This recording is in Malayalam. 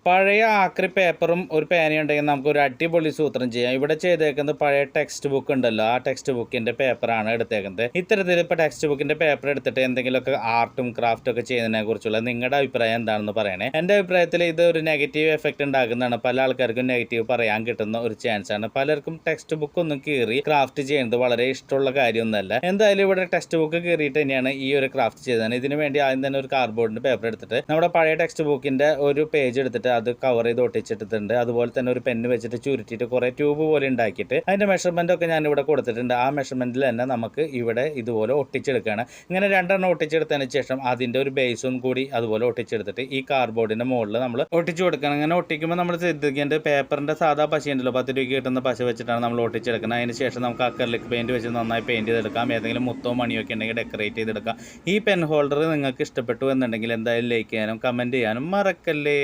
പഴയ ആക്രി പേപ്പറും ഒരു പേനയും ഉണ്ടെങ്കിൽ നമുക്ക് ഒരു അടിപൊളി സൂത്രം ചെയ്യാം. ഇവിടെ ചെയ്തേക്കുന്നത് പഴയ ടെക്സ്റ്റ് ബുക്ക് ഉണ്ടല്ലോ, ആ ടെക്സ്റ്റ് ബുക്കിന്റെ പേപ്പറാണ് എടുത്തേക്കുന്നത്. ഇത്തരത്തിൽ ഇപ്പോൾ ടെക്സ്റ്റ് ബുക്കിന്റെ പേപ്പർ എടുത്തിട്ട് എന്തെങ്കിലുമൊക്കെ ആർട്ടും ക്രാഫ്റ്റും ഒക്കെ ചെയ്യുന്നതിനെ കുറിച്ചുള്ള നിങ്ങളുടെ അഭിപ്രായം എന്താണെന്ന് പറയണേ. എൻ്റെ അഭിപ്രായത്തിൽ ഇത് ഒരു നെഗറ്റീവ് എഫക്റ്റ് ഉണ്ടാക്കുന്നതാണ്. പല ആൾക്കാർക്കും നെഗറ്റീവ് പറയാൻ കിട്ടുന്ന ഒരു ചാൻസ് ആണ്. പലർക്കും ടെക്സ്റ്റ് ബുക്ക് ഒന്നും കീറി ക്രാഫ്റ്റ് ചെയ്യുന്നത് വളരെ ഇഷ്ടമുള്ള കാര്യമൊന്നുമല്ല. എന്തായാലും ഇവിടെ ടെക്സ്റ്റ് ബുക്ക് കീറിയിട്ട് തന്നെയാണ് ഈ ഒരു ക്രാഫ്റ്റ് ചെയ്തത്. ഇതിന് വേണ്ടി ആദ്യം തന്നെ ഒരു കാർഡ്ബോർഡിന്റെ പേപ്പർ എടുത്തിട്ട് നമ്മുടെ പഴയ ടെക്സ്റ്റ് ബുക്കിന്റെ ഒരു പേജ് എടുത്തിട്ട് അത് കവർ ചെയ്ത് ഒട്ടിച്ചിട്ടുണ്ട്. അതുപോലെ തന്നെ ഒരു പെന്ന് വെച്ചിട്ട് ചുരുട്ടിയിട്ട് കുറെ ട്യൂബ് പോലെ ഉണ്ടാക്കിയിട്ട് അതിന്റെ മെഷർമെന്റ് ഒക്കെ ഞാൻ ഇവിടെ കൊടുത്തിട്ടുണ്ട്. ആ മെഷർമെന്റിൽ തന്നെ നമുക്ക് ഇവിടെ ഇതുപോലെ ഒട്ടിച്ചെടുക്കുകയാണ്. ഇങ്ങനെ രണ്ടെണ്ണം ഒട്ടിച്ചെടുത്തതിന് ശേഷം അതിന്റെ ഒരു ബേസും കൂടി അതുപോലെ ഒട്ടിച്ചെടുത്തിട്ട് ഈ കാർഡ്ബോർഡിന്റെ മുകളിൽ നമ്മൾ ഒട്ടിച്ചു കൊടുക്കണം. അങ്ങനെ ഒട്ടിക്കുമ്പോൾ നമ്മൾ ശ്രദ്ധിക്കേണ്ടത് പേപ്പറിന്റെ സാധാ പശ ഉണ്ടല്ലോ, 10 രൂപയ്ക്ക് കിട്ടുന്ന പശ വെച്ചിട്ടാണ് നമ്മൾ ഒട്ടിച്ചെടുക്കുന്നത്. അതിന് ശേഷം നമുക്ക് അക്രിലിക് പെയിന്റ് വെച്ച് നന്നായി പെയിന്റ് ചെയ്തെടുക്കാം. ഏതെങ്കിലും മുത്തോ മണിയോ ഒക്കെ ഉണ്ടെങ്കിൽ ഡെക്കറേറ്റ് ചെയ്തെടുക്കാം. ഈ പെൻ ഹോൾഡർ നിങ്ങൾക്ക് ഇഷ്ടപ്പെട്ടു എന്നുണ്ടെങ്കിൽ എന്തായാലും ലൈക്ക് ചെയ്യാനും കമന്റ് ചെയ്യാനും മറക്കല്ലേ.